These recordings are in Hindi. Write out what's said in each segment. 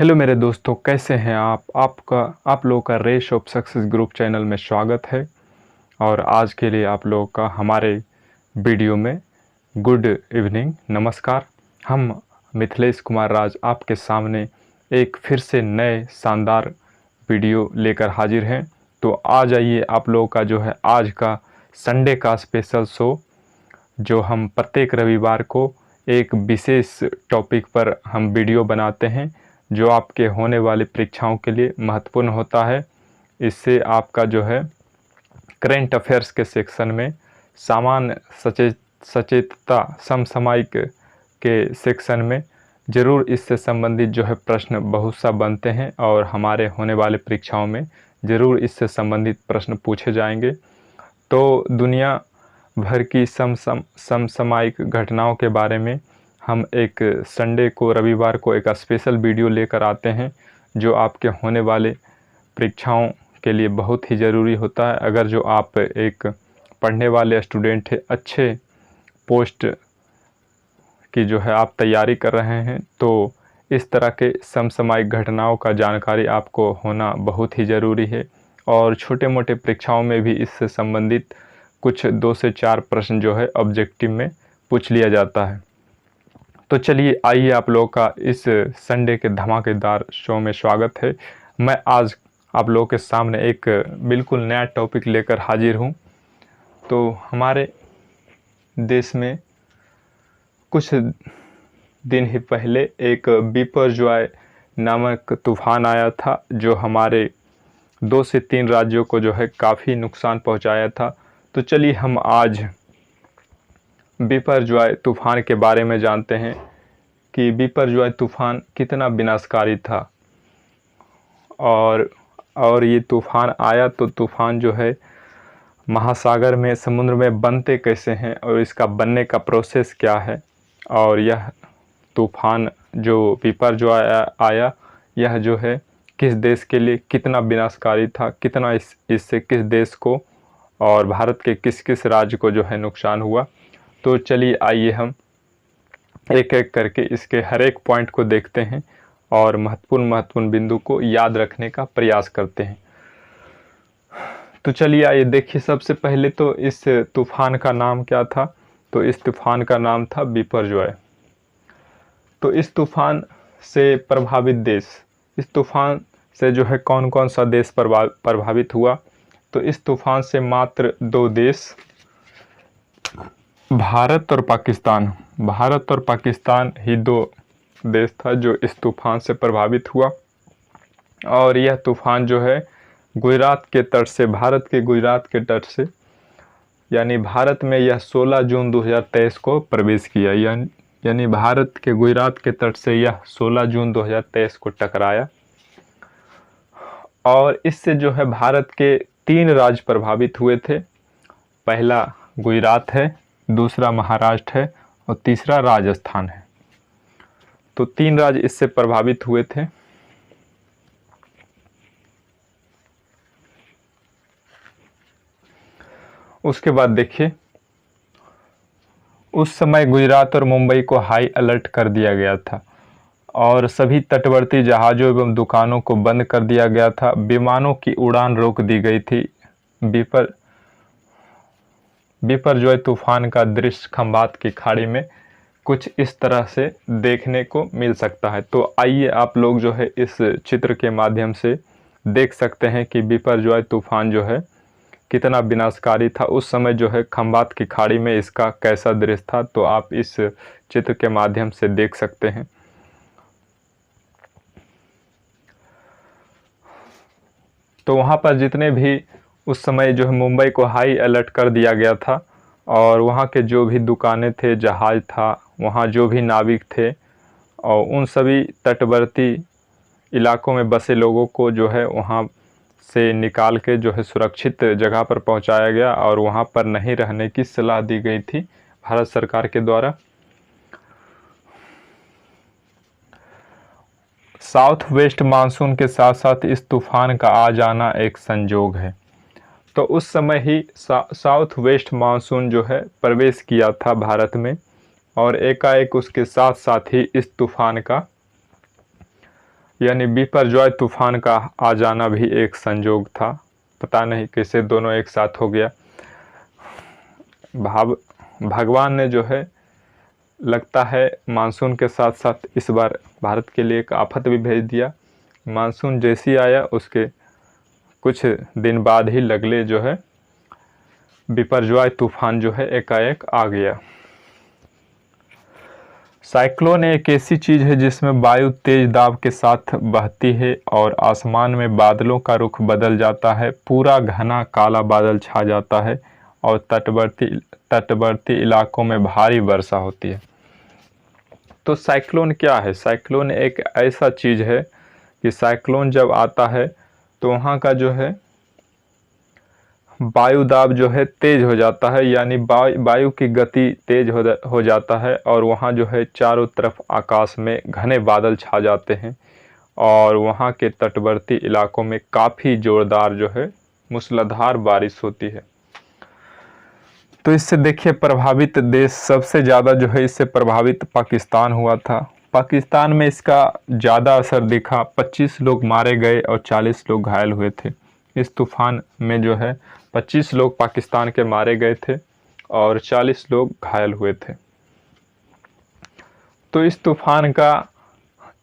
हेलो मेरे दोस्तों, कैसे हैं आप लोगों का race of success group channel में स्वागत है। और आज के लिए आप लोगों का हमारे वीडियो में गुड इवनिंग, नमस्कार। हम मिथिलेश कुमार राज आपके सामने एक फिर से नए शानदार वीडियो लेकर हाजिर हैं। तो आ जाइए, आप लोगों का जो है आज का संडे का स्पेशल शो, जो हम प्रत्येक रविवार को एक विशेष टॉपिक पर हम वीडियो बनाते हैं जो आपके होने वाली परीक्षाओं के लिए महत्वपूर्ण होता है। इससे आपका जो है करेंट अफेयर्स के सेक्शन में, सामान्य सचेतता समसामयिक के सेक्शन में ज़रूर इससे संबंधित जो है प्रश्न बहुत सा बनते हैं और हमारे होने वाले परीक्षाओं में ज़रूर इससे संबंधित प्रश्न पूछे जाएंगे। तो दुनिया भर की समसामयिक घटनाओं के बारे में हम एक संडे को, रविवार को एक स्पेशल वीडियो लेकर आते हैं जो आपके होने वाले परीक्षाओं के लिए बहुत ही ज़रूरी होता है। अगर जो आप एक पढ़ने वाले स्टूडेंट हैं, अच्छे पोस्ट की जो है आप तैयारी कर रहे हैं, तो इस तरह के समसामयिक घटनाओं का जानकारी आपको होना बहुत ही ज़रूरी है। और छोटे मोटे परीक्षाओं में भी इससे संबंधित कुछ 2 से 4 प्रश्न जो है ऑब्जेक्टिव में पूछ लिया जाता है। तो चलिए, आइए आप लोगों का इस संडे के धमाकेदार शो में स्वागत है। मैं आज आप लोगों के सामने एक बिल्कुल नया टॉपिक लेकर हाजिर हूँ। तो हमारे देश में कुछ दिन ही पहले एक बिपरजॉय नामक तूफ़ान आया था जो हमारे 2 से 3 राज्यों को जो है काफ़ी नुकसान पहुंचाया था। तो चलिए हम आज बिपरजॉय तूफ़ान के बारे में जानते हैं कि बिपरजॉय तूफ़ान कितना विनाशकारी था। और ये तूफ़ान आया तो तूफ़ान जो है महासागर में, समुद्र में बनते कैसे हैं और इसका बनने का प्रोसेस क्या है, और यह तूफ़ान जो बिपरजॉय आया यह जो है किस देश के लिए कितना विनाशकारी था, कितना इससे किस देश को और भारत के किस किस राज्य को जो है नुकसान हुआ। तो चलिए आइए हम एक एक करके इसके हर एक पॉइंट को देखते हैं और महत्वपूर्ण बिंदु को याद रखने का प्रयास करते हैं। तो चलिए आइए देखिए, सबसे पहले तो इस तूफ़ान का नाम क्या था। तो इस तूफ़ान का नाम था बिपरजॉय। तो इस तूफ़ान से प्रभावित देश, इस तूफ़ान से जो है कौन कौन सा देश प्रभावित हुआ। तो इस तूफ़ान से मात्र 2 देश, भारत और पाकिस्तान ही 2 देश था जो इस तूफ़ान से प्रभावित हुआ। और यह तूफ़ान जो है गुजरात के तट से, भारत के गुजरात के तट से, यानी भारत में यह 16 जून 2023 को प्रवेश किया। यानी भारत के गुजरात के तट से यह 16 जून 2023 को टकराया। और इससे जो है भारत के 3 राज्य प्रभावित हुए थे। पहला गुजरात है, दूसरा महाराष्ट्र है और तीसरा राजस्थान है। तो 3 राज्य इससे प्रभावित हुए थे। उसके बाद देखिए, उस समय गुजरात और मुंबई को हाई अलर्ट कर दिया गया था और सभी तटवर्ती जहाज़ों एवं दुकानों को बंद कर दिया गया था। विमानों की उड़ान रोक दी गई थी। बिपरजॉय तूफान का दृश्य खंबात की खाड़ी में कुछ इस तरह से देखने को मिल सकता है। तो आइए आप लोग जो है इस चित्र के माध्यम से देख सकते हैं कि बिपरजॉय तूफान जो है कितना विनाशकारी था। उस समय जो है खंबात की खाड़ी में इसका कैसा दृश्य था, तो आप इस चित्र के माध्यम से देख सकते हैं। तो वहाँ पर जितने भी उस समय जो है मुंबई को हाई अलर्ट कर दिया गया था और वहाँ के जो भी दुकानें थे, जहाज़ था, वहाँ जो भी नाविक थे और उन सभी तटवर्ती इलाकों में बसे लोगों को जो है वहाँ से निकाल के जो है सुरक्षित जगह पर पहुँचाया गया और वहाँ पर नहीं रहने की सलाह दी गई थी भारत सरकार के द्वारा। साउथ वेस्ट मानसून के साथ साथ इस तूफ़ान का आ जाना एक संजोग है। तो उस समय ही साउथ वेस्ट मानसून जो है प्रवेश किया था भारत में और एकाएक उसके साथ साथ ही इस तूफ़ान का यानी बिपरजॉय तूफान का आ जाना भी एक संयोग था। पता नहीं कैसे दोनों एक साथ हो गया। भगवान ने जो है लगता है मानसून के साथ साथ इस बार भारत के लिए एक आफत भी भेज दिया। मानसून जैसी आया उसके कुछ दिन बाद ही लगले जो है बिपरजॉय तूफान जो है एकाएक आ गया। साइक्लोन एक ऐसी चीज़ है जिसमें वायु तेज दाब के साथ बहती है और आसमान में बादलों का रुख बदल जाता है, पूरा घना काला बादल छा जाता है और तटवर्ती इलाकों में भारी वर्षा होती है। तो साइक्लोन क्या है? साइक्लोन एक ऐसा चीज़ है कि साइक्लोन जब आता है तो वहाँ का जो है वायु दाब जो है तेज हो जाता है, यानी वायु की गति तेज हो जाता है और वहाँ जो है चारों तरफ आकाश में घने बादल छा जाते हैं और वहाँ के तटवर्ती इलाकों में काफ़ी ज़ोरदार जो है मूसलाधार बारिश होती है। तो इससे देखिए प्रभावित देश सबसे ज़्यादा जो है इससे प्रभावित पाकिस्तान हुआ था। पाकिस्तान में इसका ज़्यादा असर दिखा। 25 लोग मारे गए और 40 लोग घायल हुए थे। इस तूफान में जो है 25 लोग पाकिस्तान के मारे गए थे और 40 लोग घायल हुए थे। तो इस तूफान का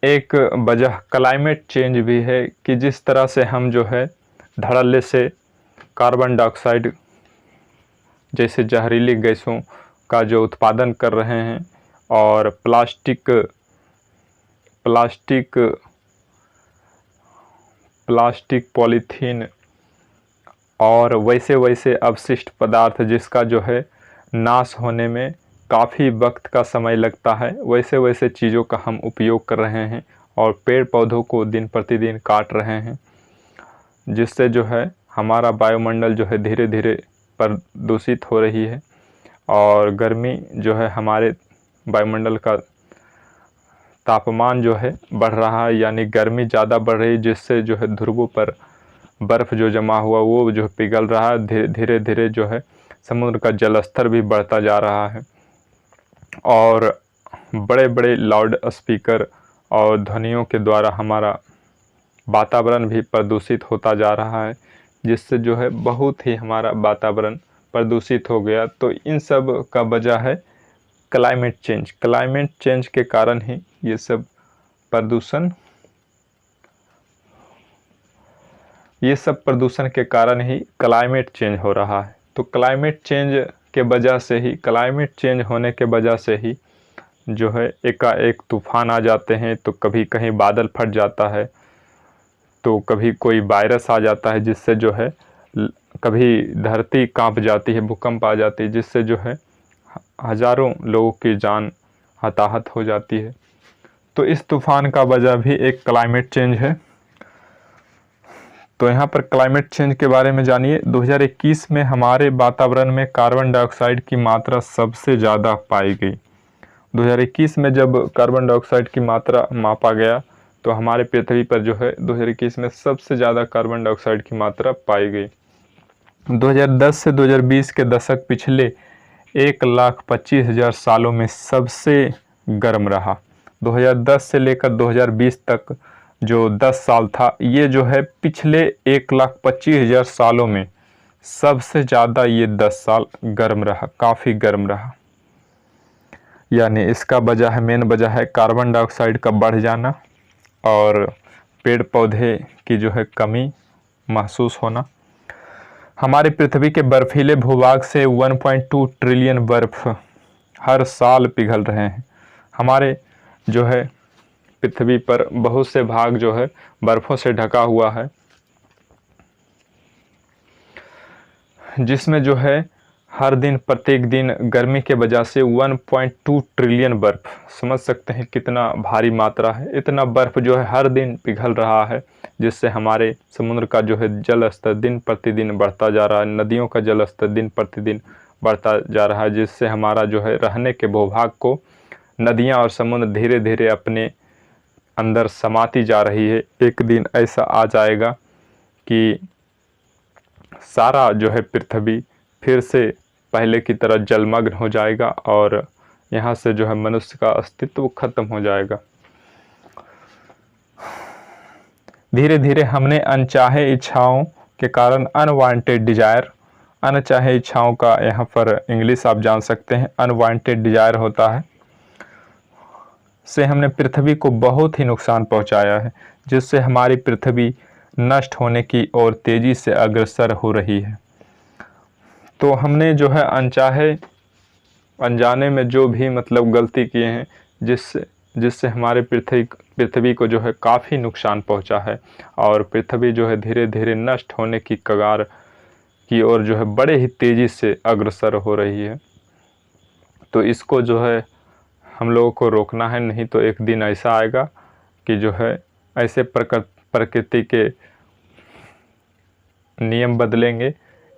एक वजह क्लाइमेट चेंज भी है कि जिस तरह से हम जो है धड़ल्ले से कार्बन डाइऑक्साइड जैसे जहरीली गैसों का जो उत्पादन कर रहे हैं और प्लास्टिक पॉलीथीन और वैसे अवशिष्ट पदार्थ जिसका जो है नाश होने में काफ़ी वक्त का समय लगता है, वैसे चीज़ों का हम उपयोग कर रहे हैं और पेड़ पौधों को दिन प्रतिदिन काट रहे हैं, जिससे जो है हमारा वायुमंडल जो है धीरे धीरे प्रदूषित हो रही है और गर्मी जो है हमारे वायुमंडल का तापमान जो है बढ़ रहा है, यानी गर्मी ज़्यादा बढ़ रही है, जिससे जो है ध्रुवों पर बर्फ़ जो जमा हुआ वो जो पिघल रहा है। धीरे धीरे जो है समुद्र का जल स्तर भी बढ़ता जा रहा है और बड़े बड़े लाउड स्पीकर और ध्वनियों के द्वारा हमारा वातावरण भी प्रदूषित होता जा रहा है, जिससे जो है बहुत ही हमारा वातावरण प्रदूषित हो गया। तो इन सब का वजह है क्लाइमेट चेंज। क्लाइमेट चेंज के कारण ही ये सब प्रदूषण के कारण ही क्लाइमेट चेंज हो रहा है। तो क्लाइमेट चेंज के वजह से ही, क्लाइमेट चेंज होने के वजह से ही जो है एकाएक तूफान आ जाते हैं। तो कभी कहीं बादल फट जाता है, तो कभी कोई वायरस आ जाता है जिससे जो है कभी धरती कांप जाती है, भूकंप आ जाती है, जिससे जो है हज़ारों लोगों की जान हताहत हो जाती है। तो इस तूफान का वजह भी एक क्लाइमेट चेंज है। तो यहाँ पर क्लाइमेट चेंज के बारे में जानिए। 2021 में हमारे वातावरण में कार्बन डाइऑक्साइड की मात्रा सबसे ज़्यादा पाई गई। 2021 में जब कार्बन डाइऑक्साइड की मात्रा मापा गया तो हमारे पृथ्वी पर जो है 2021 में सबसे ज़्यादा कार्बन डाइऑक्साइड की मात्रा पाई गई। 2010 से 2020 के दशक पिछले 1,25,000 सालों में सबसे गर्म रहा। 2010 से लेकर 2020 तक जो 10 साल था, ये जो है पिछले 1,25,000 सालों में सबसे ज़्यादा ये 10 साल गर्म रहा, काफ़ी गर्म रहा। यानी इसका वजह है, मेन वजह है कार्बन डाइऑक्साइड का बढ़ जाना और पेड़ पौधे की जो है कमी महसूस होना। हमारी पृथ्वी के बर्फीले भूभाग से 1.2 ट्रिलियन बर्फ हर साल पिघल रहे हैं। हमारे जो है पृथ्वी पर बहुत से भाग जो है बर्फ़ों से ढका हुआ है, जिसमें जो है हर दिन प्रत्येक दिन गर्मी के वजह से 1.2 ट्रिलियन बर्फ़, समझ सकते हैं कितना भारी मात्रा है। इतना बर्फ़ जो है हर दिन पिघल रहा है, जिससे हमारे समुद्र का जो है जल स्तर दिन प्रतिदिन बढ़ता जा रहा है, नदियों का जल स्तर दिन प्रतिदिन बढ़ता जा रहा है, जिससे हमारा जो है रहने के भूभाग को नदियाँ और समुद्र धीरे धीरे अपने अंदर समाती जा रही है। एक दिन ऐसा आ जाएगा कि सारा जो है पृथ्वी फिर से पहले की तरह जलमग्न हो जाएगा और यहाँ से जो है मनुष्य का अस्तित्व खत्म हो जाएगा। धीरे धीरे हमने अनचाहे इच्छाओं के कारण अनवांटेड डिजायर, अनचाहे इच्छाओं का यहाँ पर इंग्लिश आप जान सकते हैं अनवांटेड डिजायर होता है, से हमने पृथ्वी को बहुत ही नुकसान पहुंचाया है, जिससे हमारी पृथ्वी नष्ट होने की ओर तेजी से अग्रसर हो रही है। तो हमने जो है अनचाहे अनजाने में जो भी मतलब गलती किए हैं, जिससे हमारे पृथ्वी को जो है काफ़ी नुकसान पहुंचा है और पृथ्वी जो है धीरे धीरे नष्ट होने की कगार की ओर जो है बड़े ही तेज़ी से अग्रसर हो रही है। तो इसको जो है हम लोगों को रोकना है, नहीं तो एक दिन ऐसा आएगा कि जो है ऐसे प्रकृति के नियम बदलेंगे,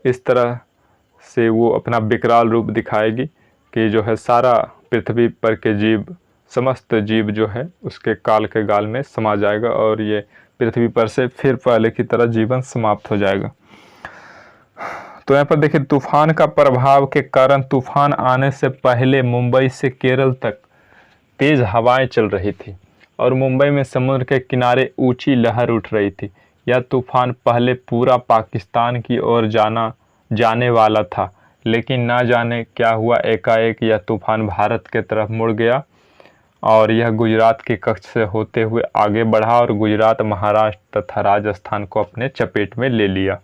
इस तरह से वो अपना विकराल रूप दिखाएगी कि जो है सारा पृथ्वी पर के जीव, समस्त जीव जो है उसके काल के गाल में समा जाएगा और ये पृथ्वी पर से फिर पहले की तरह जीवन समाप्त हो जाएगा। तो यहाँ पर देखिए तूफान का प्रभाव के कारण तूफान आने से पहले मुंबई से केरल तक तेज हवाएं चल रही थी और मुंबई में समुद्र के किनारे ऊंची लहर उठ रही थी। यह तूफान पहले पूरा पाकिस्तान की ओर जाने वाला था, लेकिन ना जाने क्या हुआ, एकाएक यह तूफान भारत के तरफ मुड़ गया और यह गुजरात की कच्छ से होते हुए आगे बढ़ा और गुजरात, महाराष्ट्र तथा राजस्थान को अपने चपेट में ले लिया।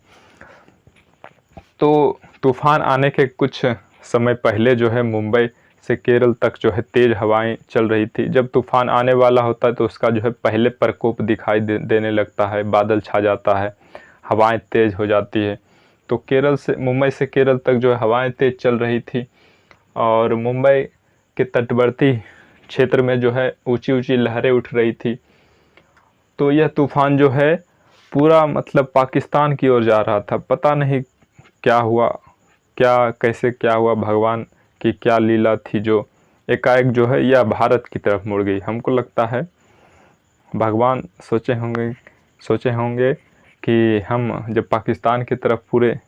तो तूफान आने के कुछ समय पहले जो है मुंबई से केरल तक जो है तेज़ हवाएं चल रही थी। जब तूफान आने वाला होता है तो उसका जो है पहले प्रकोप दिखाई देने लगता है, बादल छा जाता है, हवाएं तेज़ हो जाती है। तो मुंबई से केरल तक जो है हवाएं तेज़ चल रही थी और मुंबई के तटवर्ती क्षेत्र में जो है ऊंची ऊंची लहरें उठ रही थी। तो यह तूफान जो है पूरा मतलब पाकिस्तान की ओर जा रहा था। पता नहीं क्या हुआ, क्या हुआ, भगवान की क्या लीला थी जो एकाएक जो है यह भारत की तरफ मुड़ गई। हमको लगता है भगवान सोचे होंगे कि हम जब पाकिस्तान की तरफ पूरे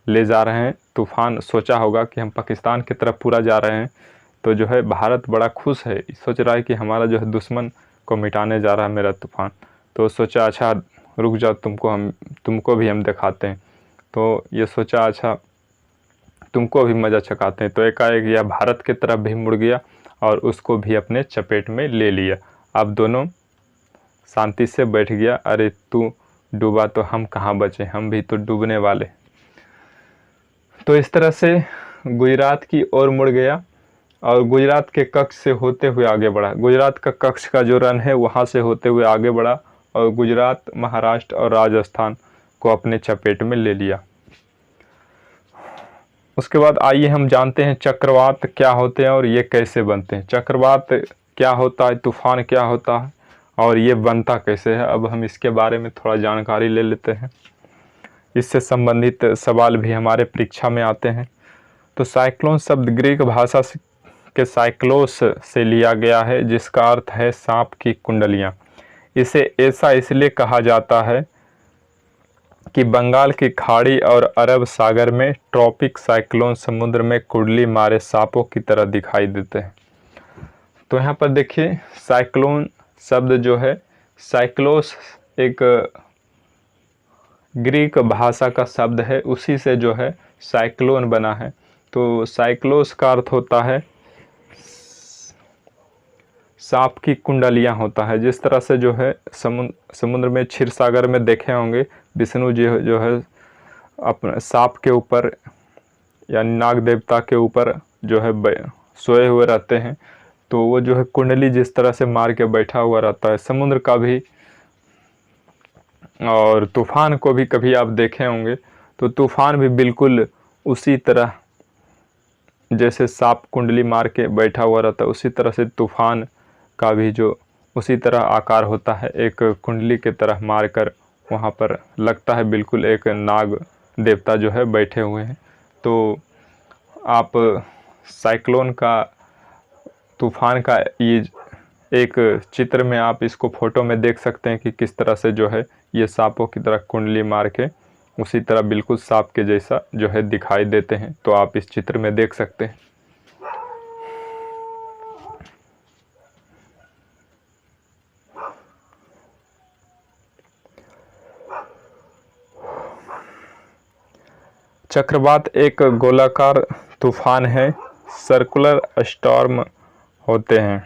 ले जा रहे हैं, तूफान सोचा होगा कि हम पाकिस्तान की तरफ पूरा जा रहे हैं, तो जो है भारत बड़ा खुश है, सोच रहा है कि हमारा जो है दुश्मन को मिटाने जा रहा है मेरा तूफान। तो सोचा अच्छा रुक जाओ, तुमको भी हम दिखाते हैं। तो ये सोचा अच्छा तुमको भी मज़ा चखाते हैं। तो एकाएक यह भारत की तरफ भी मुड़ गया और उसको भी अपने चपेट में ले लिया। अब दोनों शांति से बैठ गया। अरे तू डूबा तो हम कहाँ बचे, हम भी तो डूबने वाले। तो इस तरह से गुजरात की ओर मुड़ गया और गुजरात के कच्छ से होते हुए आगे बढ़ा। गुजरात का कच्छ का जो रन है वहाँ से होते हुए आगे बढ़ा और गुजरात, महाराष्ट्र और राजस्थान को अपने चपेट में ले लिया। उसके बाद आइए हम जानते हैं चक्रवात क्या होते हैं और ये कैसे बनते हैं। चक्रवात क्या होता है, तूफान क्या होता है और ये बनता कैसे है। अब हम इसके बारे में थोड़ा जानकारी ले लेते हैं। इससे संबंधित सवाल भी हमारे परीक्षा में आते हैं। तो साइक्लोन शब्द ग्रीक भाषा के साइक्लोस से लिया गया है, जिसका अर्थ है सांप की कुंडलियाँ। इसे ऐसा इसलिए कहा जाता है कि बंगाल की खाड़ी और अरब सागर में ट्रॉपिक साइक्लोन समुद्र में कुंडली मारे सांपों की तरह दिखाई देते हैं। तो यहाँ पर देखिए साइक्लोन शब्द जो है, साइक्लोस एक ग्रीक भाषा का शब्द है, उसी से जो है साइक्लोन बना है। तो साइक्लोस का अर्थ होता है सांप की कुंडलियाँ होता है। जिस तरह से जो है समुद्र में क्षीर सागर में देखे होंगे विष्णु जी जो है अपने सांप के ऊपर या नाग देवता के ऊपर जो है सोए हुए रहते हैं। तो वो जो है कुंडली जिस तरह से मार के बैठा हुआ रहता है समुद्र का भी, और तूफान को भी कभी आप देखे होंगे तो तूफान भी बिल्कुल उसी तरह जैसे सांप कुंडली मार के बैठा हुआ रहता है, उसी तरह से तूफान का भी जो उसी तरह आकार होता है, एक कुंडली की तरह मारकर वहाँ पर लगता है बिल्कुल एक नाग देवता जो है बैठे हुए हैं। तो आप साइक्लोन का, तूफान का ये एक चित्र में आप इसको फोटो में देख सकते हैं कि किस तरह से जो है ये सांपों की तरह कुंडली मार के उसी तरह बिल्कुल सांप के जैसा जो है दिखाई देते हैं। तो आप इस चित्र में देख सकते हैं। चक्रवात एक गोलाकार तूफान है, सर्कुलर स्टॉर्म होते हैं।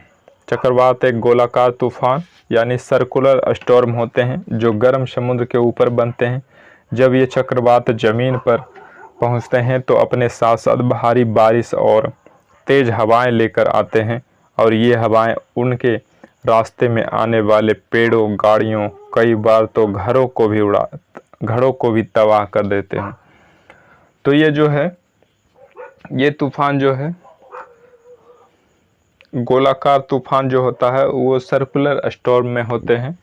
चक्रवात एक गोलाकार तूफान यानी सर्कुलर स्टॉर्म होते हैं जो गर्म समुद्र के ऊपर बनते हैं। जब ये चक्रवात ज़मीन पर पहुंचते हैं तो अपने साथ साथ भारी बारिश और तेज़ हवाएं लेकर आते हैं, और ये हवाएं उनके रास्ते में आने वाले पेड़ों, गाड़ियों, कई बार तो घरों को भी तबाह कर देते हैं। तो ये जो है, ये तूफान जो है, गोलाकार तूफान जो होता है वो सर्कुलर स्टॉर्म में होते हैं,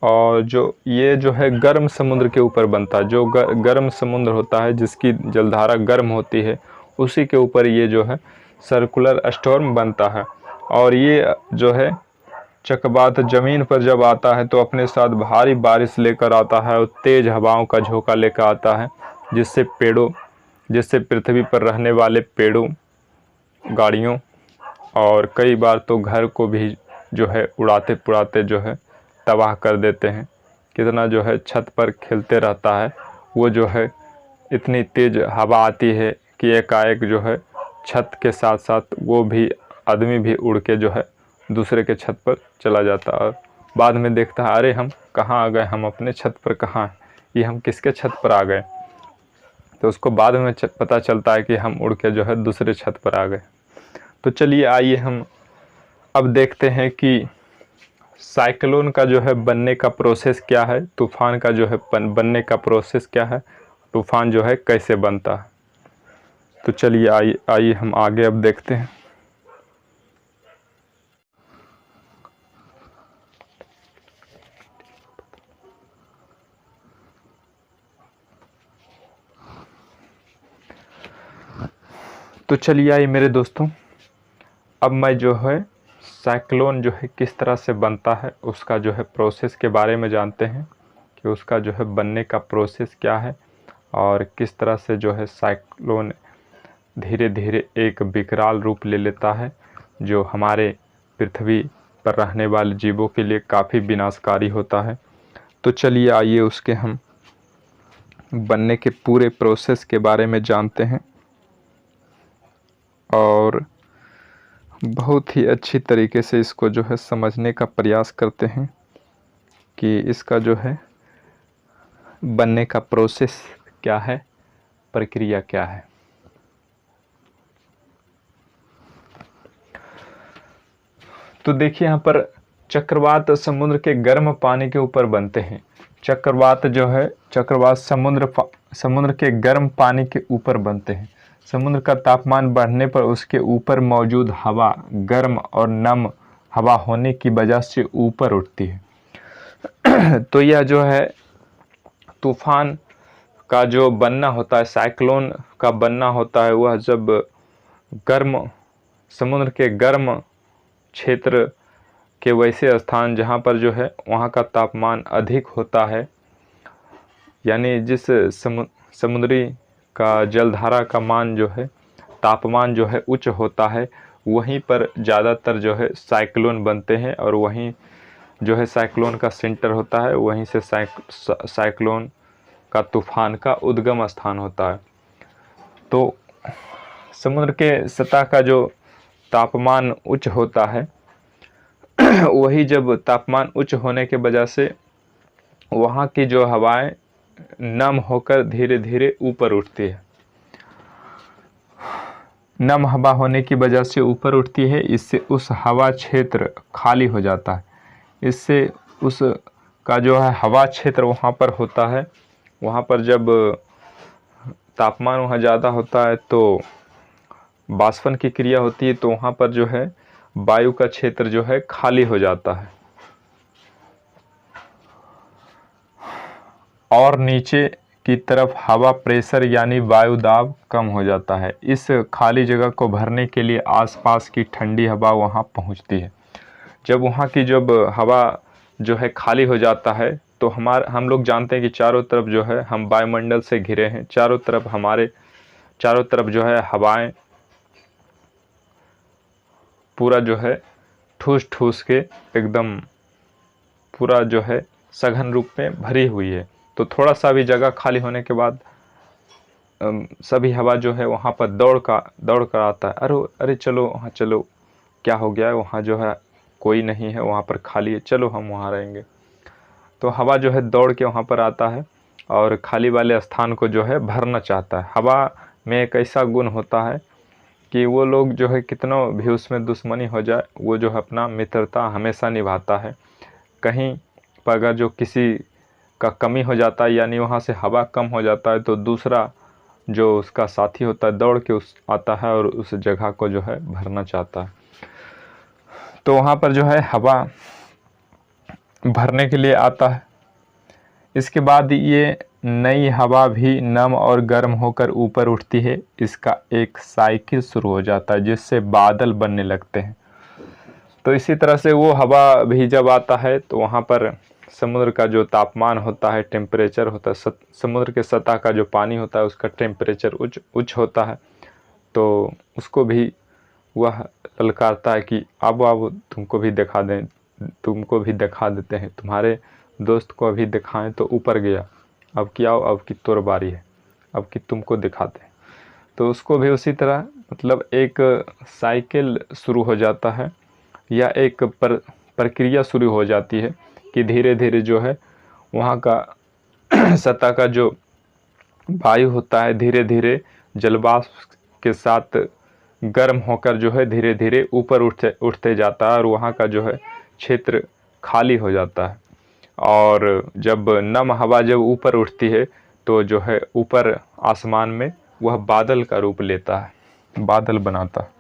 और ये जो है गर्म समुद्र के ऊपर बनता है। जो गर्म समुद्र होता है जिसकी जलधारा गर्म होती है, उसी के ऊपर ये जो है सर्कुलर स्टॉर्म बनता है। और ये जो है चक्रवात ज़मीन पर जब आता है तो अपने साथ भारी बारिश लेकर आता है और तेज़ हवाओं का झोंका लेकर आता है, जिससे पृथ्वी पर रहने वाले पेड़ों, गाड़ियों और कई बार तो घर को भी जो है उड़ाते पुड़ाते जो है तबाह कर देते हैं। कितना जो है छत पर खिलते रहता है, वो जो है इतनी तेज़ हवा आती है कि एकाएक जो है छत के साथ साथ वो भी आदमी भी उड़ के जो है दूसरे के छत पर चला जाता है। बाद में देखता है, अरे हम कहाँ आ गए, हम अपने छत पर कहाँ हैं, ये हम किसके छत पर आ गए। तो उसको बाद में पता चलता है कि हम उड़ के जो है दूसरे छत पर आ गए। तो चलिए आइए हम अब देखते हैं कि साइक्लोन का जो है बनने का प्रोसेस क्या है, तूफ़ान का जो है बनने का प्रोसेस क्या है, तूफ़ान जो है कैसे बनता है। तो चलिए आइए हम आगे अब देखते हैं। तो चलिए आइए मेरे दोस्तों, अब मैं जो है साइक्लोन जो है किस तरह से बनता है उसका जो है प्रोसेस के बारे में जानते हैं कि उसका जो है बनने का प्रोसेस क्या है, और किस तरह से जो है साइक्लोन धीरे धीरे एक विकराल रूप ले लेता है जो हमारे पृथ्वी पर रहने वाले जीवों के लिए काफ़ी विनाशकारी होता है। तो चलिए आइए उसके हम बनने के पूरे प्रोसेस के बारे में जानते हैं और बहुत ही अच्छी तरीके से इसको जो है समझने का प्रयास करते हैं कि इसका जो है बनने का प्रोसेस क्या है, प्रक्रिया क्या है। तो देखिए यहाँ पर चक्रवात समुद्र के गर्म पानी के ऊपर बनते हैं। चक्रवात समुद्र के गर्म पानी के ऊपर बनते हैं। समुद्र का तापमान बढ़ने पर उसके ऊपर मौजूद हवा गर्म और नम हवा होने की वजह से ऊपर उठती है। तो यह जो है तूफान का जो बनना होता है, साइक्लोन का बनना होता है, वह जब समुद्र के गर्म क्षेत्र के वैसे स्थान जहाँ पर जो है वहाँ का तापमान अधिक होता है, यानी जिस समुद्री का जलधारा का मान जो है, तापमान जो है उच्च होता है, वहीं पर ज़्यादातर जो है साइक्लोन बनते हैं, और वहीं जो है साइक्लोन का सेंटर होता है, वहीं से साइक्लोन का तूफान का उद्गम स्थान होता है। तो समुद्र के सतह का जो तापमान उच्च होता है, वही जब तापमान उच्च होने के वजह से वहाँ की जो हवाएं नम होकर धीरे धीरे ऊपर उठती है। नम हवा होने की वजह से ऊपर उठती है, इससे उस हवा क्षेत्र खाली हो जाता है। इससे उस का जो है हवा क्षेत्र वहाँ पर होता है, वहाँ पर जब तापमान वहाँ ज़्यादा होता है तो बाष्पन की क्रिया होती है, तो वहाँ पर जो है वायु का क्षेत्र जो है खाली हो जाता है और नीचे की तरफ हवा प्रेशर यानी वायु दाब कम हो जाता है। इस खाली जगह को भरने के लिए आसपास की ठंडी हवा वहाँ पहुँचती है। जब वहाँ की हवा जो है खाली हो जाता है तो हम लोग जानते हैं कि चारों तरफ जो है हम वायुमंडल से घिरे हैं, चारों तरफ जो है हवाएं पूरा जो है ठूस ठूस के एकदम पूरा जो है सघन रूप में भरी हुई है। तो थोड़ा सा भी जगह खाली होने के बाद सभी हवा जो है वहाँ पर दौड़ कर आता है, अरे अरे चलो वहाँ चलो, क्या हो गया है, वहाँ जो है कोई नहीं है, वहाँ पर खाली है, चलो हम वहाँ रहेंगे। तो हवा जो है दौड़ के वहाँ पर आता है और खाली वाले स्थान को जो है भरना चाहता है। हवा में एक ऐसा गुण होता है कि वो लोग जो है कितना भी उसमें दुश्मनी हो जाए, वो जो है अपना मित्रता हमेशा निभाता है। कहीं पर अगर जो किसी का कमी हो जाता है, यानी वहाँ से हवा कम हो जाता है, तो दूसरा जो उसका साथी होता है दौड़ के उस आता है और उस जगह को जो है भरना चाहता है। तो वहाँ पर जो है हवा भरने के लिए आता है। इसके बाद ये नई हवा भी नम और गर्म होकर ऊपर उठती है। इसका एक साइकिल शुरू हो जाता है जिससे बादल बनने लगते हैं। तो इसी तरह से वो हवा भी जब आता है तो वहाँ पर समुद्र का जो तापमान होता है, टेम्परेचर होता है, समुद्र के सतह का जो पानी होता है उसका टेम्परेचर उच्च होता है। तो उसको भी वह ललकारता है कि अब तुमको भी दिखा दें, तुमको भी दिखा देते हैं, तुम्हारे दोस्त को अभी दिखाएं तो ऊपर गया, अब की आओ, अब की तोर बारी है, अब की तुमको दिखाते हैं। तो उसको भी उसी तरह मतलब एक साइकिल शुरू हो जाता है या एक प्रक्रिया शुरू हो जाती है कि धीरे धीरे जो है वहाँ का सतह का जो वायु होता है धीरे धीरे जलवाष्प के साथ गर्म होकर जो है धीरे धीरे ऊपर उठते जाता है और वहाँ का जो है क्षेत्र खाली हो जाता है। और जब नम हवा जब ऊपर उठती है तो जो है ऊपर आसमान में वह बादल का रूप लेता है, बादल बनाता है।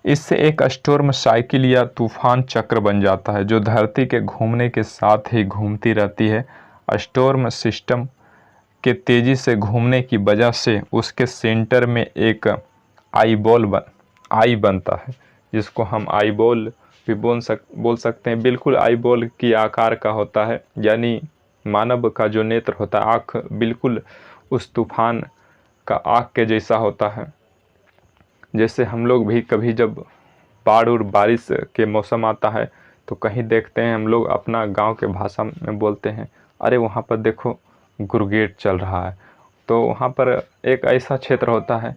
इससे एक स्टॉर्म साइकिल या तूफान चक्र बन जाता है जो धरती के घूमने के साथ ही घूमती रहती है। स्टॉर्म सिस्टम के तेज़ी से घूमने की वजह से उसके सेंटर में एक आई बनता है, जिसको हम आई बॉल भी बोल सकते हैं। बिल्कुल आई बॉल की आकार का होता है, यानी मानव का जो नेत्र होता है, आँख बिल्कुल उस तूफान का आँख के जैसा होता है। जैसे हम लोग भी कभी जब बाढ़ और बारिश के मौसम आता है तो कहीं देखते हैं, हम लोग अपना गांव के भाषा में बोलते हैं, अरे वहाँ पर देखो गुरगेट चल रहा है। तो वहाँ पर एक ऐसा क्षेत्र होता है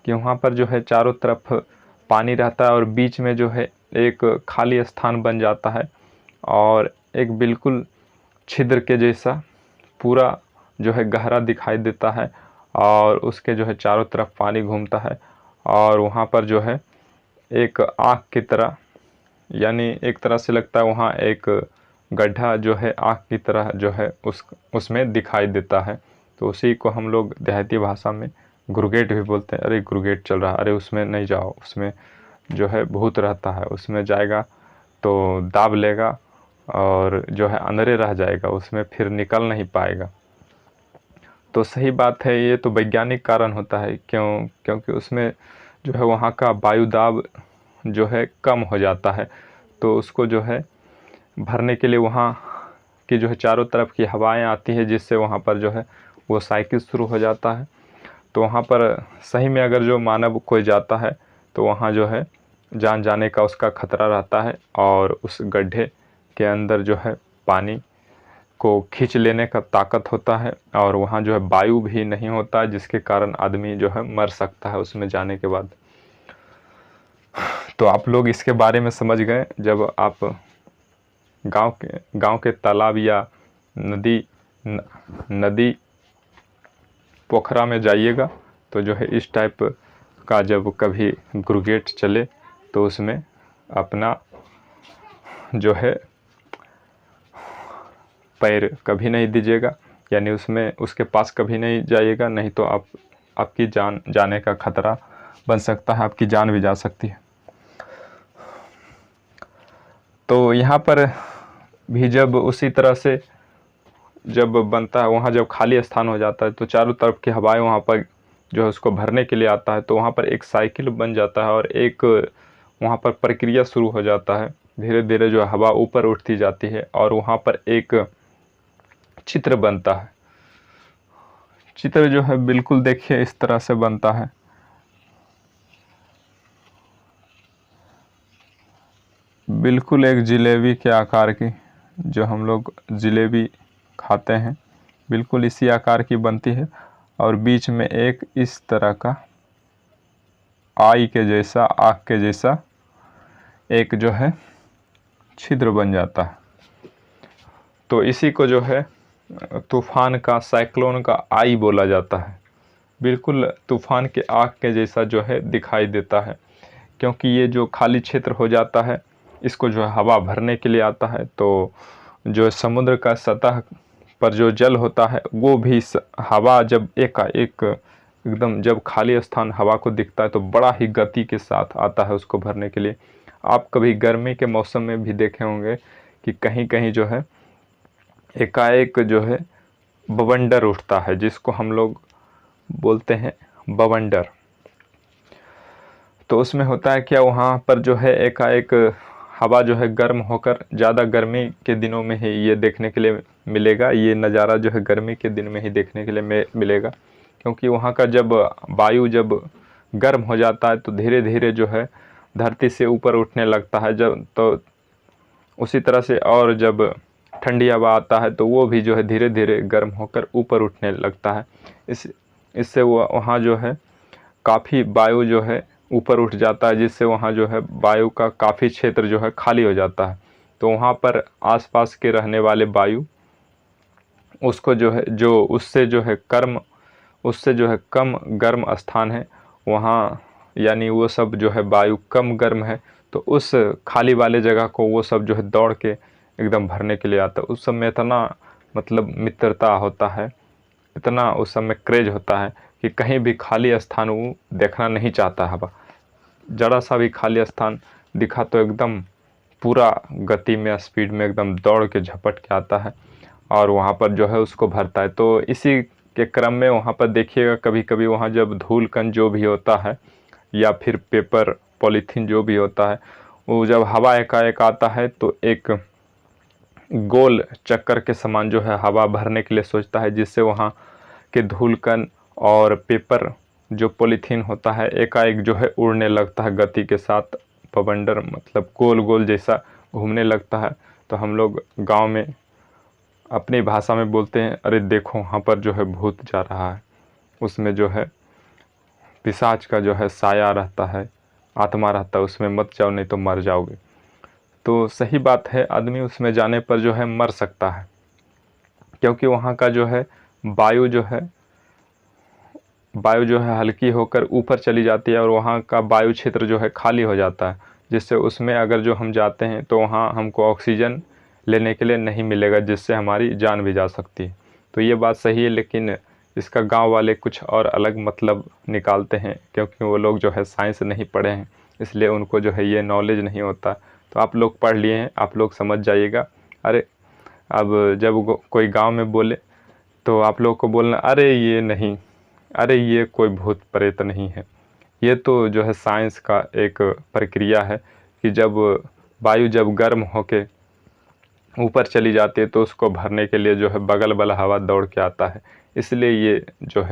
कि वहाँ पर जो है चारों तरफ पानी रहता है और बीच में जो है एक खाली स्थान बन जाता है और एक बिल्कुल छिद्र के जैसा पूरा जो है गहरा दिखाई देता है और उसके जो है चारों तरफ पानी घूमता है और वहाँ पर जो है एक आँख की तरह, यानी एक तरह से लगता है वहाँ एक गड्ढा जो है आँख की तरह जो है उसमें दिखाई देता है। तो उसी को हम लोग देहाती भाषा में गुरगेट भी बोलते हैं। अरे गुरगेट चल रहा है, अरे उसमें नहीं जाओ, उसमें जो है भूत रहता है, उसमें जाएगा तो दाब लेगा और जो है अंदरे रह जाएगा, उसमें फिर निकल नहीं पाएगा। तो सही बात है, ये तो वैज्ञानिक कारण होता है, क्योंकि उसमें जो है वहाँ का वायु दाब जो है कम हो जाता है। तो उसको जो है भरने के लिए वहाँ की जो है चारों तरफ की हवाएं आती है, जिससे वहाँ पर जो है वो साइकिल शुरू हो जाता है। तो वहाँ पर सही में अगर जो मानव कोई जाता है तो वहाँ जो है जान जाने का उसका खतरा रहता है और उस गड्ढे के अंदर जो है पानी को खींच लेने का ताकत होता है और वहाँ जो है वायु भी नहीं होता है, जिसके कारण आदमी जो है मर सकता है उसमें जाने के बाद। तो आप लोग इसके बारे में समझ गए। जब आप गांव के तालाब या नदी पोखरा में जाइएगा तो जो है इस टाइप का जब कभी गुरगेट चले तो उसमें अपना जो है पैर कभी नहीं दीजिएगा, यानी उसमें उसके पास कभी नहीं जाइएगा, नहीं तो आपकी जान जाने का खतरा बन सकता है, आपकी जान भी जा सकती है। तो यहाँ पर भी जब उसी तरह से जब बनता है, वहाँ जब खाली स्थान हो जाता है तो चारों तरफ की हवाएं वहाँ पर जो है उसको भरने के लिए आता है। तो वहाँ पर एक साइकिल बन जाता है और एक वहाँ पर प्रक्रिया शुरू हो जाता है। धीरे धीरे जो हवा ऊपर उठती जाती है और वहाँ पर एक चित्र बनता है। चित्र जो है बिल्कुल देखिए इस तरह से बनता है। बिल्कुल एक जिलेबी के आकार की, जो हम लोग जिलेबी खाते हैं बिल्कुल इसी आकार की बनती है और बीच में एक इस तरह का आई के जैसा, आँख के जैसा एक जो है छिद्र बन जाता है। तो इसी को जो है तूफान का, साइक्लोन का आई बोला जाता है। बिल्कुल तूफान के आँख के जैसा जो है दिखाई देता है, क्योंकि ये जो खाली क्षेत्र हो जाता है इसको जो है हवा भरने के लिए आता है। तो जो समुद्र का सतह पर जो जल होता है वो भी हवा जब एकाएक एकदम जब खाली स्थान हवा को दिखता है तो बड़ा ही गति के साथ आता है उसको भरने के लिए। आप कभी गर्मी के मौसम में भी देखे होंगे कि कहीं कहीं जो है एकाएक जो है बवंडर उठता है, जिसको हम लोग बोलते हैं बवंडर। तो उसमें होता है क्या, वहाँ पर जो है एकाएक हवा जो है गर्म होकर, ज़्यादा गर्मी के दिनों में ही ये देखने के लिए मिलेगा, ये नज़ारा जो है गर्मी के दिन में ही देखने के लिए मिलेगा। क्योंकि वहाँ का जब वायु जब गर्म हो जाता है तो धीरे धीरे जो है धरती से ऊपर उठने लगता है। जब तो उसी तरह से और जब ठंडी हवा आता है तो वो भी जो है धीरे धीरे गर्म होकर ऊपर उठने लगता है। इससे वो वहाँ जो है काफ़ी वायु जो है ऊपर उठ जाता है, जिससे वहाँ जो है वायु का काफ़ी क्षेत्र जो है खाली हो जाता है। तो वहाँ पर आसपास के रहने वाले वायु उसको जो है उससे जो है कम गर्म स्थान है वहाँ, यानी वो सब जो है वायु कम गर्म है, तो उस खाली वाले जगह को वो सब जो है दौड़ के एकदम भरने के लिए आता है। उस समय इतना मतलब मित्रता होता है, इतना उस समय क्रेज होता है कि कहीं भी खाली स्थान वो देखना नहीं चाहता हवा। ज़रा सा भी खाली स्थान दिखा तो एकदम पूरा गति में, स्पीड में एकदम दौड़ के झपट के आता है और वहाँ पर जो है उसको भरता है। तो इसी के क्रम में वहाँ पर देखिएगा कभी कभी वहाँ जब धूल कण जो भी होता है या फिर पेपर पॉलीथीन जो भी होता है, वो जब हवा एकाएक आता है तो एक गोल चक्कर के समान जो है हवा भरने के लिए सोचता है, जिससे वहाँ के धूल कण और पेपर जो पॉलीथीन होता है एकाएक जो है उड़ने लगता है गति के साथ। बवंडर मतलब गोल गोल जैसा घूमने लगता है। तो हम लोग गांव में अपनी भाषा में बोलते हैं, अरे देखो वहाँ पर जो है भूत जा रहा है, उसमें जो है पिशाच का जो है साया रहता है, आत्मा रहता है, उसमें मत जाओ नहीं तो मर जाओगे। तो सही बात है, आदमी उसमें जाने पर जो है मर सकता है, क्योंकि वहाँ का जो है वायु जो है हल्की होकर ऊपर चली जाती है और वहाँ का वायु क्षेत्र जो है खाली हो जाता है, जिससे उसमें अगर जो हम जाते हैं तो वहाँ हमको ऑक्सीजन लेने के लिए नहीं मिलेगा, जिससे हमारी जान भी जा सकती है। तो ये बात सही है, लेकिन इसका गांव वाले कुछ और अलग मतलब निकालते हैं, क्योंकि वो लोग जो है साइंस नहीं पढ़े हैं, इसलिए उनको जो है ये नॉलेज नहीं होता। तो आप लोग पढ़ लिए हैं, आप लोग समझ जाइएगा। अरे अब जब कोई गांव में बोले तो आप लोग को बोलना, अरे ये नहीं, अरे ये कोई भूत प्रेत नहीं है, ये तो जो है साइंस का एक प्रक्रिया है कि जब वायु जब गर्म होके ऊपर चली जाती है तो उसको भरने के लिए जो है बगल वाला हवा दौड़ के आता है। इसलिए ये जो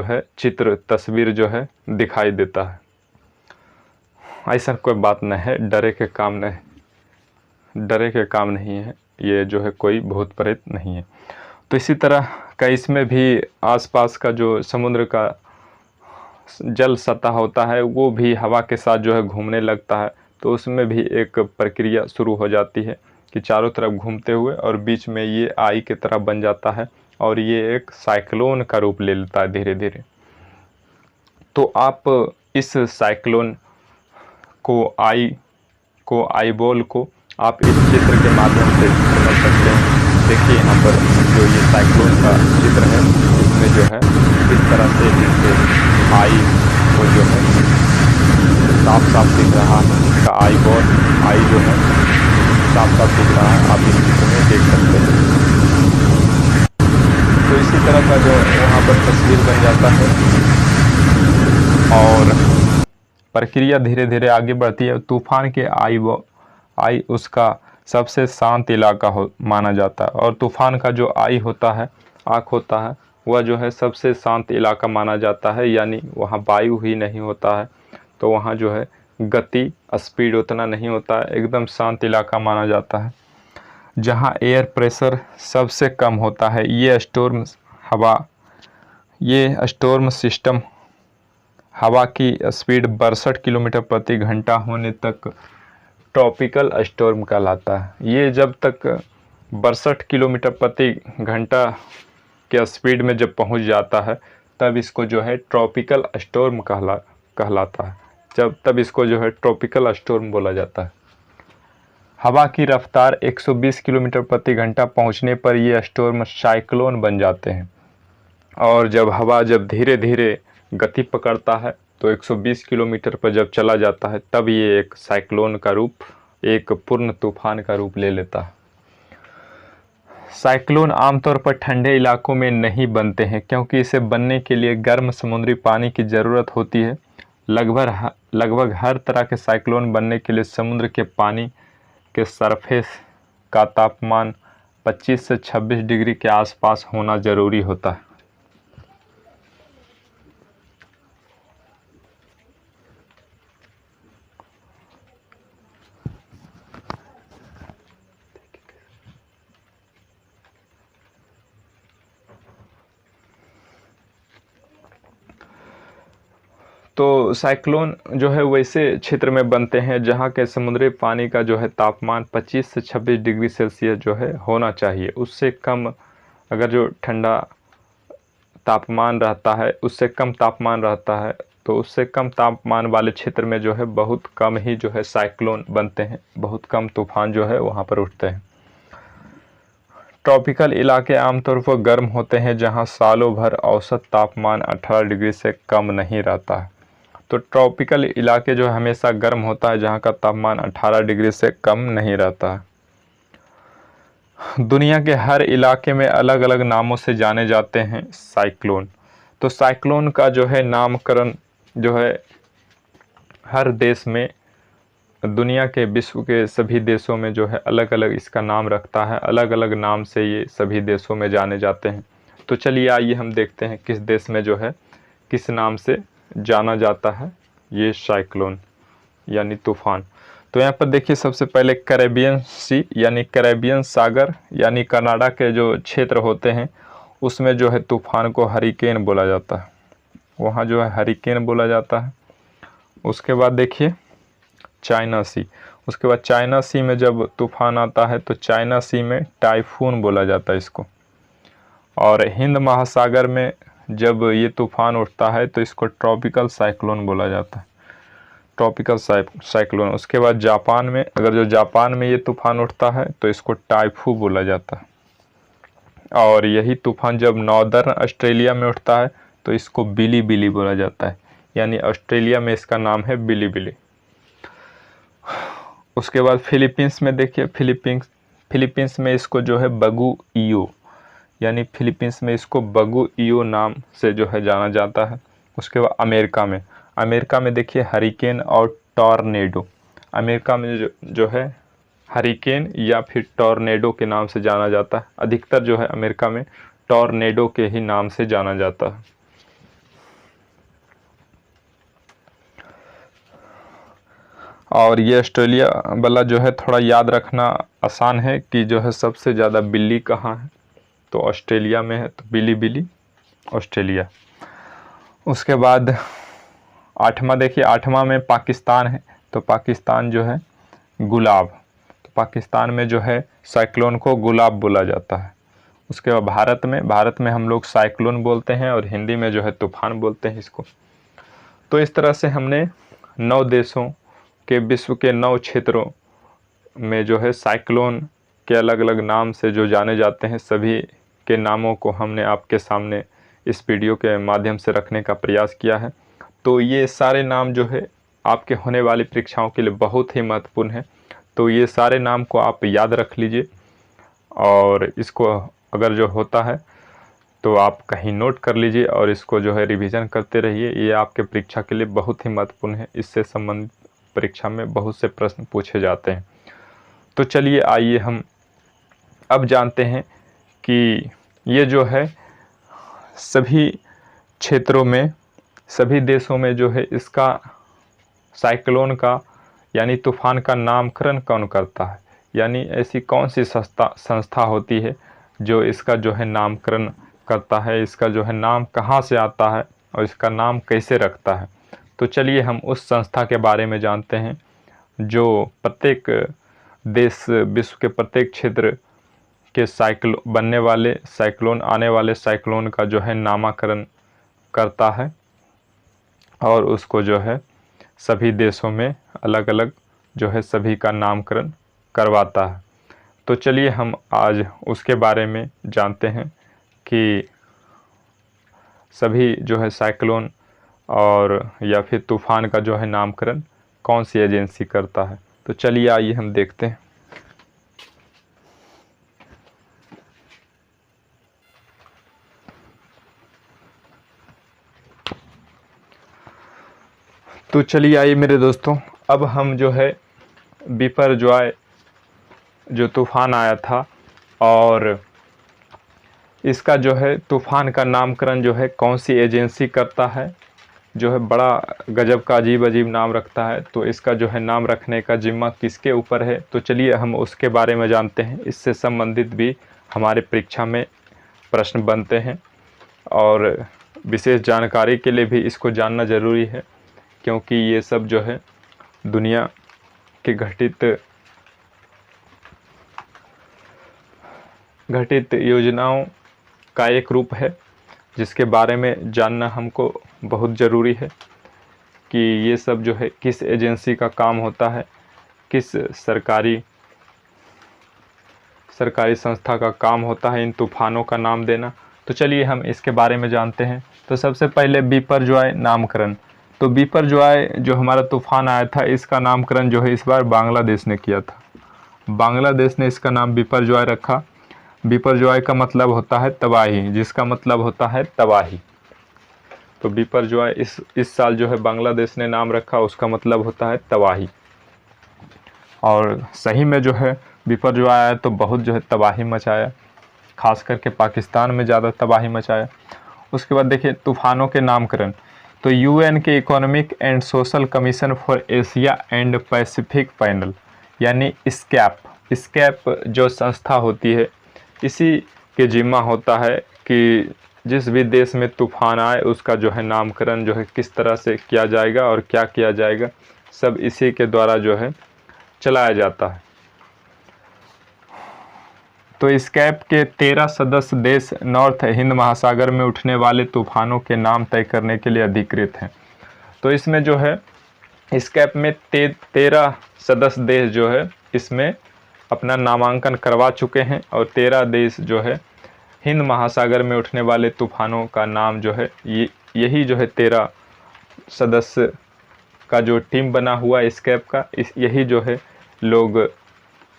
है चित्र तस्वीर जो है दिखाई देता है। ऐसा कोई बात नहीं है, डरे के काम नहीं है, ये जो है कोई भूत प्रेत नहीं है। तो इसी तरह का इसमें भी आसपास का जो समुद्र का जल सतह होता है वो भी हवा के साथ जो है घूमने लगता है। तो उसमें भी एक प्रक्रिया शुरू हो जाती है कि चारों तरफ घूमते हुए और बीच में ये आई की तरह बन जाता है और ये एक साइक्लोन का रूप ले लेता है धीरे धीरे। तो आप इस साइक्लोन को आईबॉल को आप इस चित्र के माध्यम से समझ सकते हैं। देखिए यहाँ पर जो ये साइक्लोन का चित्र है, इसमें जो है किस तरह से इसके आई को जो है साफ साफ दिख रहा है, इसका आई जो है साफ साफ दिख रहा है, आप इस चित्र में देख सकते हैं। तो इसी तरह का जो वहाँ पर तस्वीर बन जाता है और प्रक्रिया धीरे धीरे आगे बढ़ती है। तूफान के आई उसका सबसे शांत इलाका माना जाता है और तूफान का जो आई होता है, आँख होता है, वह जो है सबसे शांत इलाका माना जाता है, यानी वहाँ वायु ही नहीं होता है, तो वहाँ जो है गति स्पीड उतना नहीं होता है, एकदम शांत इलाका माना जाता है। जहां एयर प्रेशर सबसे कम होता है। ये स्टॉर्म सिस्टम हवा की स्पीड 62 किलोमीटर प्रति घंटा होने तक ट्रॉपिकल स्टॉर्म कहलाता है। ये जब तक 62 किलोमीटर प्रति घंटा के स्पीड में जब पहुंच जाता है तब इसको जो है ट्रॉपिकल स्टॉर्म कहलाता है। तब इसको जो है ट्रॉपिकल स्टॉर्म बोला जाता है। हवा की रफ्तार 120 किलोमीटर प्रति घंटा पहुंचने पर ये स्टॉर्म साइक्लोन बन जाते हैं। और जब हवा धीरे धीरे गति पकड़ता है तो 120 किलोमीटर पर जब चला जाता है तब ये एक साइक्लोन का रूप, एक पूर्ण तूफान का रूप ले लेता है। साइक्लोन आमतौर पर ठंडे इलाकों में नहीं बनते हैं क्योंकि इसे बनने के लिए गर्म समुद्री पानी की ज़रूरत होती है। लगभग हर तरह के साइक्लोन बनने के लिए समुद्र के पानी के सरफेस का तापमान 25 से 26 डिग्री के आसपास होना ज़रूरी होता है। तो साइक्लोन जो है वैसे क्षेत्र में बनते हैं जहाँ के समुद्री पानी का जो है तापमान 25 से 26 डिग्री सेल्सियस जो है होना चाहिए। उससे कम अगर जो ठंडा तापमान रहता है, उससे कम तापमान रहता है तो उससे कम तापमान वाले क्षेत्र में जो है बहुत कम ही जो है साइक्लोन बनते हैं, बहुत कम तूफान जो है वहाँ पर उठते हैं। ट्रॉपिकल इलाके आमतौर पर गर्म होते हैं जहाँ सालों भर औसत तापमान 18 डिग्री से कम नहीं रहता है। तो ट्रॉपिकल इलाके जो हमेशा गर्म होता है जहाँ का तापमान 18 डिग्री से कम नहीं रहता है। दुनिया के हर इलाके में अलग अलग नामों से जाने जाते हैं साइक्लोन। तो साइक्लोन का जो है नामकरण जो है हर देश में, दुनिया के विश्व के सभी देशों में जो है अलग अलग इसका नाम रखता है, अलग अलग नाम से ये सभी देशों में जाने जाते हैं। तो चलिए आइए हम देखते हैं किस देश में जो है किस नाम से जाना जाता है ये साइक्लोन यानी तूफान। तो यहाँ पर देखिए सबसे पहले कैरेबियन सी यानी कैरेबियन सागर यानी कनाडा के जो क्षेत्र होते हैं उसमें जो है तूफान को हरिकेन बोला जाता है, वहाँ जो है हरिकेन बोला जाता है। उसके बाद देखिए चाइना सी, उसके बाद चाइना सी में जब तूफान आता है तो चाइना सी में टाइफून बोला जाता है इसको। और हिंद महासागर में जब ये तूफान उठता है तो इसको ट्रॉपिकल साइक्लोन बोला जाता है, ट्रॉपिकल साइक्लोन। उसके बाद जापान में, अगर जो जापान में ये तूफान उठता है तो इसको टाइफू बोला जाता है। और यही तूफान जब नॉर्दर्न ऑस्ट्रेलिया में उठता है तो इसको बिली बिली बोला जाता है, यानी ऑस्ट्रेलिया में इसका नाम है बिली बिली। उसके बाद फिलीपींस में देखिए, फिलीपींस में इसको जो है बगु ईयो यानी फिलीपींस में इसको बगु ईयो नाम से जो है जाना जाता है। उसके बाद अमेरिका में देखिए हरिकेन और टॉर्नेडो, अमेरिका में जो है हरिकेन या फिर टॉर्नेडो के नाम से जाना जाता है। अधिकतर जो है अमेरिका में टॉर्नेडो के ही नाम से जाना जाता है। और ये ऑस्ट्रेलिया वाला जो है थोड़ा याद रखना आसान है कि जो है सबसे ज़्यादा बिल्ली कहाँ है, तो ऑस्ट्रेलिया में है, तो बिली बिली ऑस्ट्रेलिया। उसके बाद आठवां देखिए, आठवां में पाकिस्तान है, तो पाकिस्तान जो है गुलाब, तो पाकिस्तान में जो है साइक्लोन को गुलाब बोला जाता है। उसके बाद भारत में हम लोग साइक्लोन बोलते हैं और हिंदी में जो है तूफान बोलते हैं इसको। तो इस तरह से हमने 9 देशों के विश्व के 9 क्षेत्रों में जो है साइक्लोन के अलग अलग नाम से जो जाने जाते हैं सभी के नामों को हमने आपके सामने इस वीडियो के माध्यम से रखने का प्रयास किया है। तो ये सारे नाम जो है आपके होने वाली परीक्षाओं के लिए बहुत ही महत्वपूर्ण है, तो ये सारे नाम को आप याद रख लीजिए और इसको अगर जो होता है तो आप कहीं नोट कर लीजिए और इसको जो है रिवीजन करते रहिए। ये आपके परीक्षा के लिए बहुत ही महत्वपूर्ण है, इससे संबंधित परीक्षा में बहुत से प्रश्न पूछे जाते हैं। तो चलिए आइए हम अब जानते हैं कि ये जो है सभी क्षेत्रों में, सभी देशों में जो है इसका साइक्लोन का यानी तूफान का नामकरण कौन करता है, यानी ऐसी कौन सी संस्था होती है जो इसका जो है नामकरण करता है, इसका जो है नाम कहाँ से आता है और इसका नाम कैसे रखता है। तो चलिए हम उस संस्था के बारे में जानते हैं जो प्रत्येक देश, विश्व के प्रत्येक क्षेत्र के साइक्लोन आने वाले साइक्लोन का जो है नामकरण करता है और उसको जो है सभी देशों में अलग अलग जो है सभी का नामकरण करवाता है। तो चलिए हम आज उसके बारे में जानते हैं कि सभी जो है साइक्लोन और या फिर तूफ़ान का जो है नामकरण कौन सी एजेंसी करता है। तो चलिए आइए हम देखते हैं। तो चलिए आइए मेरे दोस्तों, अब हम जो है बिपरजॉय जो तूफ़ान आया था और इसका जो है तूफ़ान का नामकरण जो है कौन सी एजेंसी करता है, जो है बड़ा गजब का अजीब अजीब नाम रखता है। तो इसका जो है नाम रखने का जिम्मा किसके ऊपर है, तो चलिए हम उसके बारे में जानते हैं। इससे संबंधित भी हमारे परीक्षा में प्रश्न बनते हैं और विशेष जानकारी के लिए भी इसको जानना ज़रूरी है, क्योंकि ये सब जो है दुनिया के घटित योजनाओं का एक रूप है जिसके बारे में जानना हमको बहुत ज़रूरी है कि ये सब जो है किस एजेंसी का काम होता है, किस सरकारी संस्था का काम होता है इन तूफ़ानों का नाम देना। तो चलिए हम इसके बारे में जानते हैं। तो सबसे पहले बिपरजॉय नामकरण। तो बिपरजॉय जो हमारा तूफ़ान आया था इसका नामकरण जो है इस बार बांग्लादेश ने किया था। बांग्लादेश ने इसका नाम बिपरजॉय रखा। बिपरजॉय का मतलब होता है तबाही, जिसका मतलब होता है तबाही। तो बिपरजॉय इस साल जो है बांग्लादेश ने नाम रखा, उसका मतलब होता है तबाही। और सही में जो है बिपरजॉय आया तो बहुत जो है तबाही मचाया, खास करके पाकिस्तान में ज़्यादा तबाही मचाया। उसके बाद देखिए तूफ़ानों के नामकरण। तो यूएन के economic and social commission for Asia and Pacific panel यानी स्कैप जो संस्था होती है, इसी के जिम्मा होता है कि जिस भी देश में तूफ़ान आए उसका जो है नामकरण जो है किस तरह से किया जाएगा और क्या किया जाएगा, सब इसी के द्वारा जो है चलाया जाता है। तो स्कैप के 13 सदस्य देश नॉर्थ हिंद महासागर में उठने वाले तूफ़ानों के नाम तय करने के लिए अधिकृत हैं। तो इसमें जो है स्कैप में 13 सदस्य देश जो है इसमें अपना नामांकन करवा चुके हैं और 13 देश जो है हिंद महासागर में उठने वाले तूफ़ानों का नाम जो है यही जो है 13 सदस्य का जो टीम बना हुआ स्कैप का, यही जो है लोग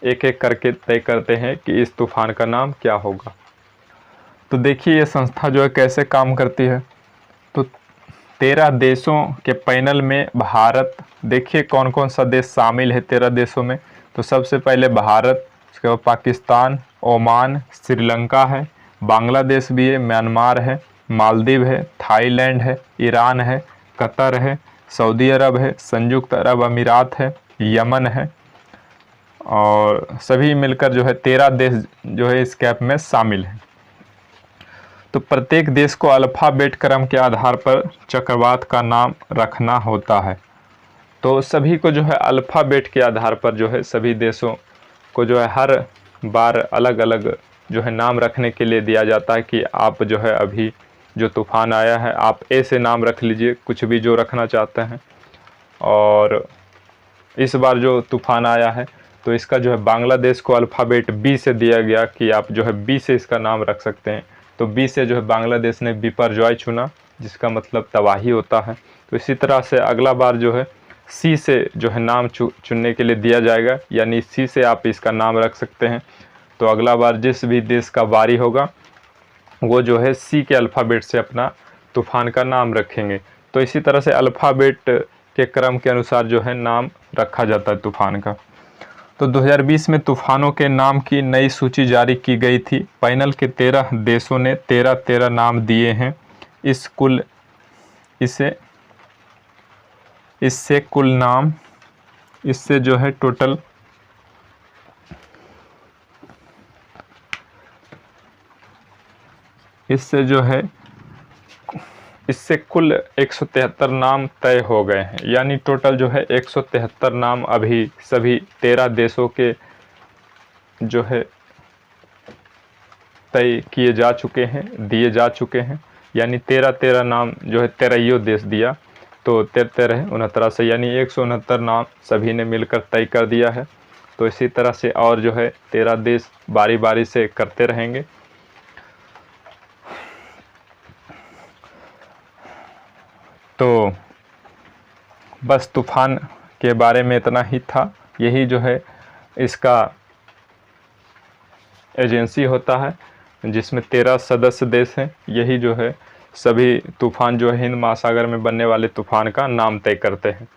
एक एक करके तय करते हैं कि इस तूफ़ान का नाम क्या होगा। तो देखिए ये संस्था जो है कैसे काम करती है। तो 13 देशों के पैनल में भारत, देखिए कौन कौन सा देश शामिल है 13 देशों में। तो सबसे पहले भारत, उसके बाद पाकिस्तान, ओमान, श्रीलंका है, बांग्लादेश भी है, म्यांमार है, मालदीव है, थाईलैंड है, ईरान है, कतर है, सऊदी अरब है, संयुक्त अरब अमीरात है, यमन है, और सभी मिलकर जो है 13 देश जो है इस कैप में शामिल हैं। तो प्रत्येक देश को अल्फ़ाबेट क्रम के आधार पर चक्रवात का नाम रखना होता है। तो सभी को जो है अल्फ़ाबेट के आधार पर जो है सभी देशों को जो है हर बार अलग अलग जो है नाम रखने के लिए दिया जाता है कि आप जो है अभी जो तूफ़ान आया है आप ए से नाम रख लीजिए, कुछ भी जो रखना चाहते हैं। और इस बार जो तूफ़ान आया है तो इसका जो है बांग्लादेश को अल्फ़ाबेट बी से दिया गया कि आप जो है बी से इसका नाम रख सकते हैं। तो बी से जो है बांग्लादेश ने बिपरजॉय चुना, जिसका मतलब तबाही होता है। तो इसी तरह से अगला बार जो है सी से जो है नाम चुनने के लिए दिया जाएगा, यानी सी से आप इसका नाम रख सकते हैं। तो अगला बार जिस भी देश का बारी होगा वो जो है सी के अल्फ़ाबेट से अपना तूफ़ान का नाम रखेंगे। तो इसी तरह से अल्फ़ाबेट के क्रम के अनुसार जो है नाम रखा जाता है तूफ़ान का। तो 2020 में तूफ़ानों के नाम की नई सूची जारी की गई थी। पैनल के 13 देशों ने 13 नाम दिए हैं। इससे जो है टोटल इससे जो है इससे कुल 173 नाम तय हो गए हैं, यानी टोटल जो है 173 नाम अभी सभी 13 देशों के जो है तय किए जा चुके हैं, दिए जा चुके हैं। यानी 13 नाम जो है 13 देश दिया, तो 13 69 से यानी 169 नाम सभी ने मिलकर तय कर दिया है। तो इसी तरह से और जो है 13 देश बारी बारी से करते रहेंगे। तो बस तूफ़ान के बारे में इतना ही था। यही जो है इसका एजेंसी होता है जिसमें 13 सदस्य देश हैं। यही जो है सभी तूफ़ान जो है हिंद महासागर में बनने वाले तूफ़ान का नाम तय करते हैं।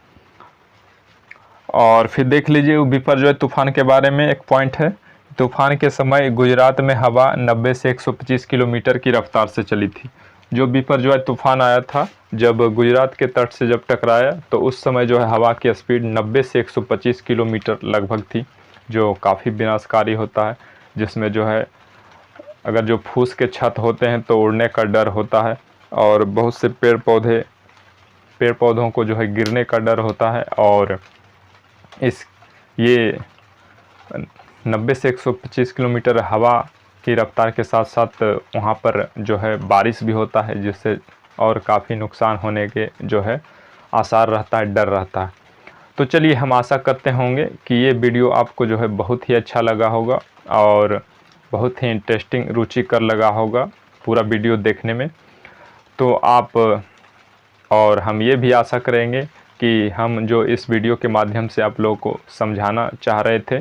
और फिर देख लीजिए ऊपर जो है तूफ़ान के बारे में एक पॉइंट है। तूफ़ान के समय गुजरात में हवा 90 से 125 किलोमीटर की रफ्तार से चली थी। जो बीपर जो है तूफ़ान आया था, जब गुजरात के तट से जब टकराया तो उस समय जो है हवा की स्पीड 90 से 125 किलोमीटर लगभग थी, जो काफ़ी विनाशकारी होता है। जिसमें जो है अगर जो फूस के छत होते हैं तो उड़ने का डर होता है, और बहुत से पेड़ पौधों को जो है गिरने का डर होता है। और ये 90 से 125 किलोमीटर हवा की रफ्तार के साथ साथ वहाँ पर जो है बारिश भी होता है, जिससे और काफ़ी नुकसान होने के जो है आसार रहता है, डर रहता है। तो चलिए हम आशा करते होंगे कि ये वीडियो आपको जो है बहुत ही अच्छा लगा होगा और बहुत ही इंटरेस्टिंग रुचिकर लगा होगा पूरा वीडियो देखने में। तो आप और हम ये भी आशा करेंगे कि हम जो इस वीडियो के माध्यम से आप लोगों को समझाना चाह रहे थे,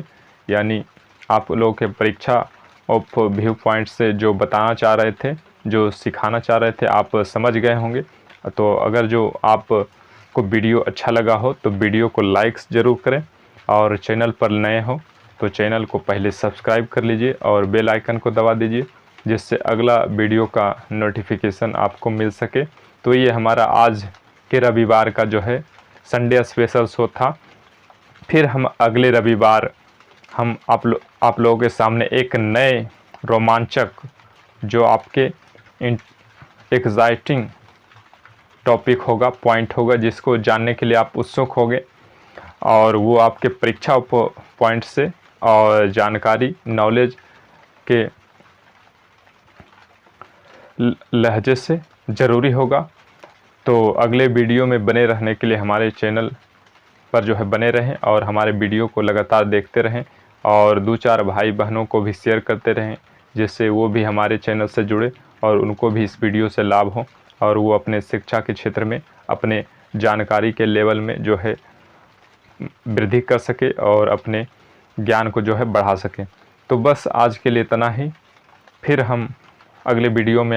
यानी आप लोगों के परीक्षा ऑफ व्यू पॉइंट से जो बताना चाह रहे थे, जो सिखाना चाह रहे थे, आप समझ गए होंगे। तो अगर जो आपको वीडियो अच्छा लगा हो तो वीडियो को लाइक ज़रूर करें, और चैनल पर नए हो तो चैनल को पहले सब्सक्राइब कर लीजिए और बेल आइकन को दबा दीजिए, जिससे अगला वीडियो का नोटिफिकेशन आपको मिल सके। तो ये हमारा आज के रविवार का जो है संडे स्पेशल शो था। फिर हम अगले रविवार हम आप लोगों के सामने एक नए रोमांचक जो आपके एक्साइटिंग टॉपिक होगा, पॉइंट होगा, जिसको जानने के लिए आप उत्सुक होंगे, और वो आपके परीक्षा पॉइंट से और जानकारी नॉलेज के लहजे से ज़रूरी होगा। तो अगले वीडियो में बने रहने के लिए हमारे चैनल पर जो है बने रहें और हमारे वीडियो को लगातार देखते रहें, और 2-4 भाई बहनों को भी शेयर करते रहें, जिससे वो भी हमारे चैनल से जुड़े और उनको भी इस वीडियो से लाभ हो, और वो अपने शिक्षा के क्षेत्र में अपने जानकारी के लेवल में जो है वृद्धि कर सके और अपने ज्ञान को जो है बढ़ा सके। तो बस आज के लिए इतना ही। फिर हम अगले वीडियो में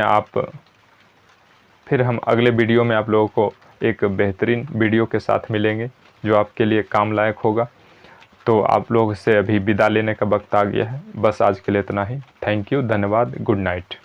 आप लोगों को एक बेहतरीन वीडियो के साथ मिलेंगे जो आपके लिए काम लायक होगा। तो आप लोग से अभी विदा लेने का वक्त आ गया है। बस आज के लिए इतना ही। थैंक यू, धन्यवाद, गुड नाइट।